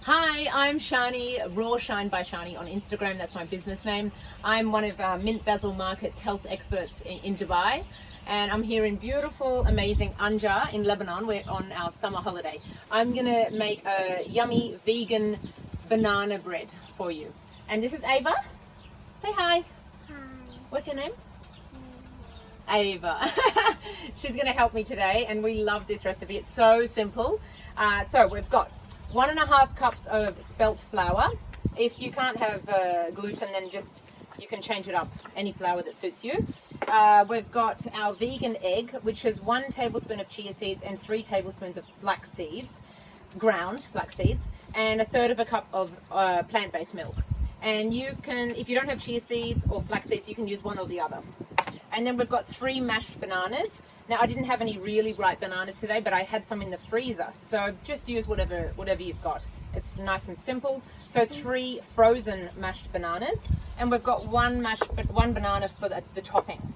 Hi, I'm Shani, Raw Shine by Shani on Instagram. That's my business name. I'm one of Mint Basil Market's health experts in Dubai. And I'm here in beautiful, amazing Anja in Lebanon. We're on our summer holiday. I'm going to make a yummy vegan banana bread for you. And this is Ava. Say hi. Hi. What's your name? Ava. She's going to help me today, and we love this recipe. It's so simple. So we've got 1.5 cups of spelt flour. If you can't have gluten, then just you can change it up, any flour that suits you. We've got our vegan egg, which is 1 tablespoon of chia seeds and 3 tablespoons of flax seeds, ground flax seeds, and 1/3 of a cup of plant-based milk. And you can, if you don't have chia seeds or flax seeds, you can use one or the other. And then we've got 3 mashed bananas. Now, I didn't have any really ripe bananas today, but I had some in the freezer. So just use whatever you've got. It's nice and simple. So 3 frozen mashed bananas. And we've got one banana for the topping.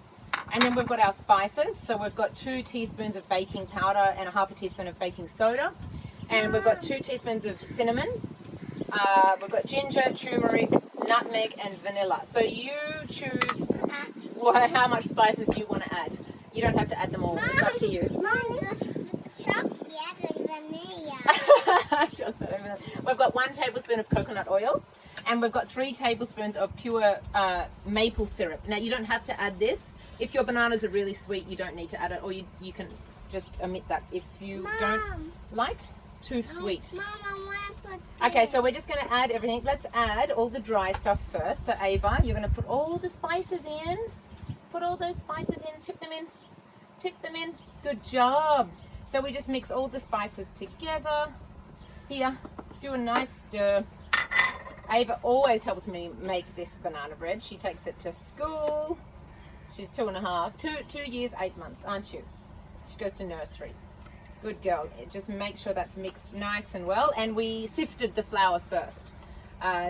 And then we've got our spices. So we've got 2 teaspoons of baking powder and 1/2 teaspoon of baking soda. And we've got 2 teaspoons of cinnamon. We've got ginger, turmeric, nutmeg, and vanilla. So you choose how much spices you want to add. You don't have to add them all. It's up to you. Mom, chocolate and vanilla. We've got 1 tablespoon of coconut oil, and we've got 3 tablespoons of pure maple syrup. Now, you don't have to add this. If your bananas are really sweet, you don't need to add it, or you can just omit that if you don't like too sweet. Mom, I want to put Okay, so we're just going to add everything. Let's add all the dry stuff first. So, Ava, you're going to put all the spices in. Put all those spices in. Tip them in. Tip them in. Good job. So we just mix all the spices together. Here, do a nice stir. Ava always helps me make this banana bread. She takes it to school. She's 2.5. 2 years, 8 months, aren't you? She goes to nursery. Good girl. Just make sure that's mixed nice and well. And we sifted the flour first,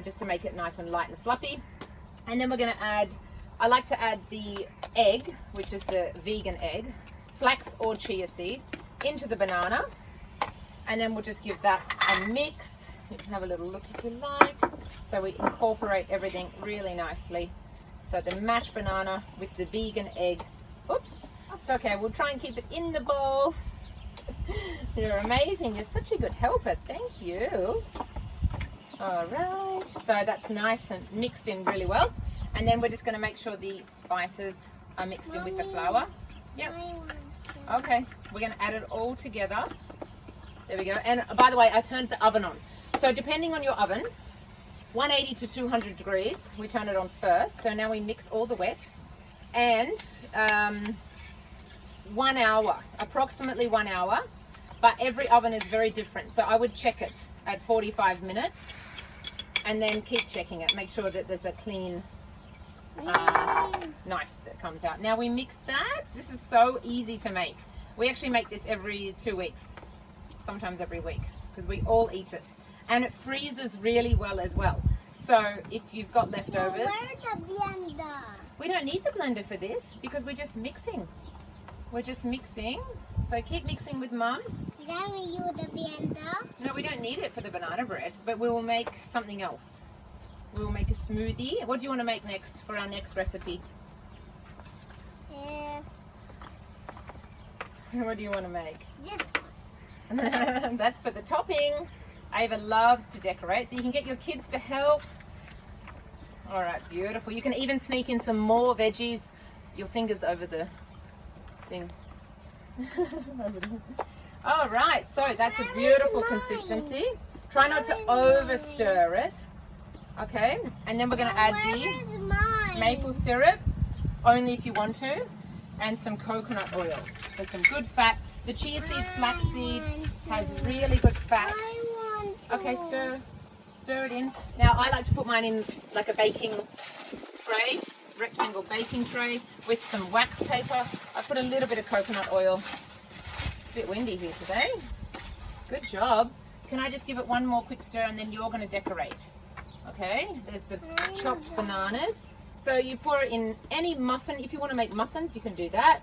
just to make it nice and light and fluffy. And then we're going to add, I like to add the egg, which is the vegan egg, flax or chia seed, into the banana. And then we'll just give that a mix. You can have a little look if you like. So we incorporate everything really nicely. So the mashed banana with the vegan egg. Oops. It's okay. We'll try and keep it in the bowl. You're amazing. You're such a good helper. Thank you. All right. So that's nice and mixed in really well. And then we're just going to make sure the spices are mixed in with the flour. Yep. Okay. We're going to add it all together. There we go. And by the way, I turned the oven on. So depending on your oven, 180 to 200 degrees, we turn it on first. So now we mix all the wet. And 1 hour, approximately 1 hour, but every oven is very different. So I would check it at 45 minutes and then keep checking it. Make sure that there's a clean knife that comes out. Now we mix that. This is so easy to make. We actually make this every 2 weeks, sometimes every week, because we all eat it. And it freezes really well as well. So if you've got leftovers, where's the blender? We don't need the blender for this because we're just mixing. We're just mixing. So keep mixing with Mum. Then we use the blender. No, we don't need it for the banana bread, but we will make something else. We will make a smoothie. What do you want to make next for our next recipe? What do you want to make? Just That's for the topping. Ava loves to decorate, so you can get your kids to help. All right, beautiful. You can even sneak in some more veggies. Your fingers over the thing. All right, so that's a beautiful consistency. Try not to over stir it. Okay, and then we're going to add the maple syrup, only if you want to, and some coconut oil. There's some good fat. The chia seed, flaxseed has really good fat. Okay, stir it in. Now I like to put mine in like a baking tray, rectangle baking tray with some wax paper. I put a little bit of coconut oil. It's a bit windy here today. Good job. Can I just give it one more quick stir and then you're going to decorate? Okay, there's the chopped bananas. So you pour it in any muffin. If you want to make muffins, you can do that.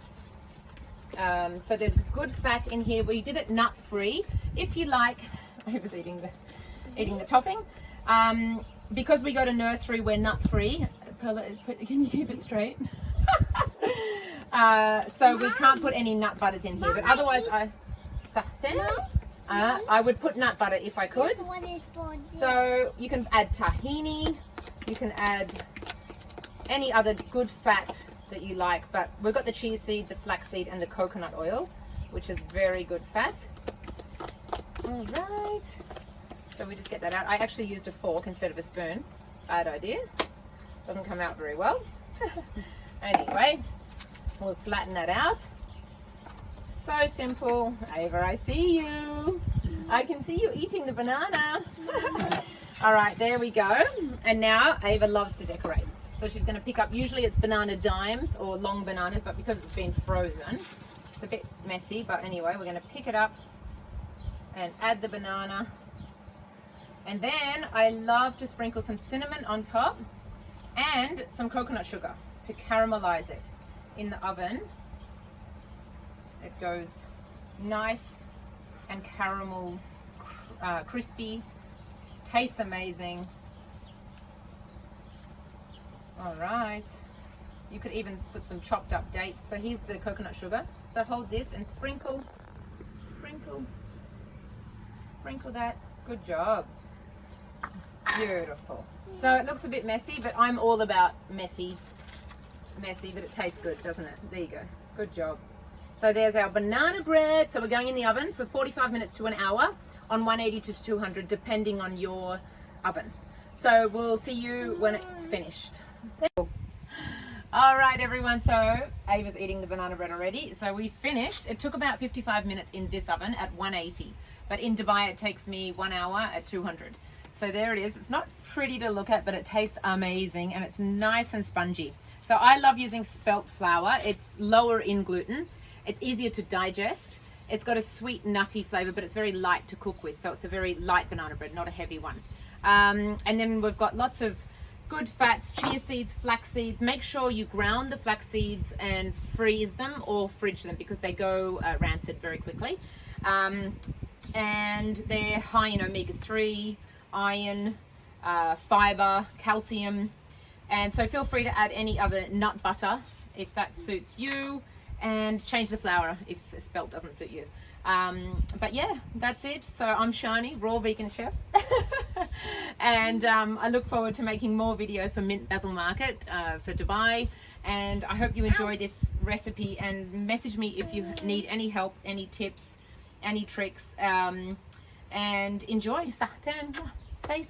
So there's good fat in here. We did it nut-free. If you like, I was eating eating the topping. Because we go to nursery, we're nut free. Perla, can you keep it straight? So we can't put any nut butters in here, but otherwise I would put nut butter if I could. This one is for this. So you can add tahini, you can add any other good fat that you like, but we've got the chia seed, the flaxseed, and the coconut oil, which is very good fat. All right. So we just get that out. I actually used a fork instead of a spoon. Bad idea. Doesn't come out very well. Anyway, we'll flatten that out. So simple. Ava, I see you. I can see you eating the banana. All right, there we go. And now Ava loves to decorate. So she's going to pick up, usually it's banana dimes or long bananas, but because it's been frozen, it's a bit messy. But anyway, we're going to pick it up and add the banana. And then I love to sprinkle some cinnamon on top and some coconut sugar to caramelize it in the oven. It goes nice and caramel, crispy, tastes amazing. All right, you could even put some chopped up dates. So here's the coconut sugar. So hold this and sprinkle that. Good job. Beautiful. So it looks a bit messy, but I'm all about messy, but it tastes good, doesn't it? There you go. Good job. So there's our banana bread. So we're going in the oven for 45 minutes to an hour on 180 to 200, depending on your oven. So we'll see you when it's finished. All right, everyone. So Ava's eating the banana bread already. So we finished. It took about 55 minutes in this oven at 180, but in Dubai it takes me 1 hour at 200. So there it is. It's not pretty to look at, but it tastes amazing and it's nice and spongy. So I love using spelt flour. It's lower in gluten. It's easier to digest. It's got a sweet, nutty flavor, but it's very light to cook with. So it's a very light banana bread, not a heavy one. And then we've got lots of good fats, chia seeds, flax seeds. Make sure you ground the flax seeds and freeze them or fridge them because they go rancid very quickly. And they're high in omega-3, iron, fiber, calcium. And so feel free to add any other nut butter if that suits you, and change the flour if the spelt doesn't suit you. But yeah, that's it. So I'm Shani, raw vegan chef. And I look forward to making more videos for Mint Basil Market for Dubai. And I hope you enjoy this recipe, and message me if you need any help, any tips, any tricks. And enjoy. Say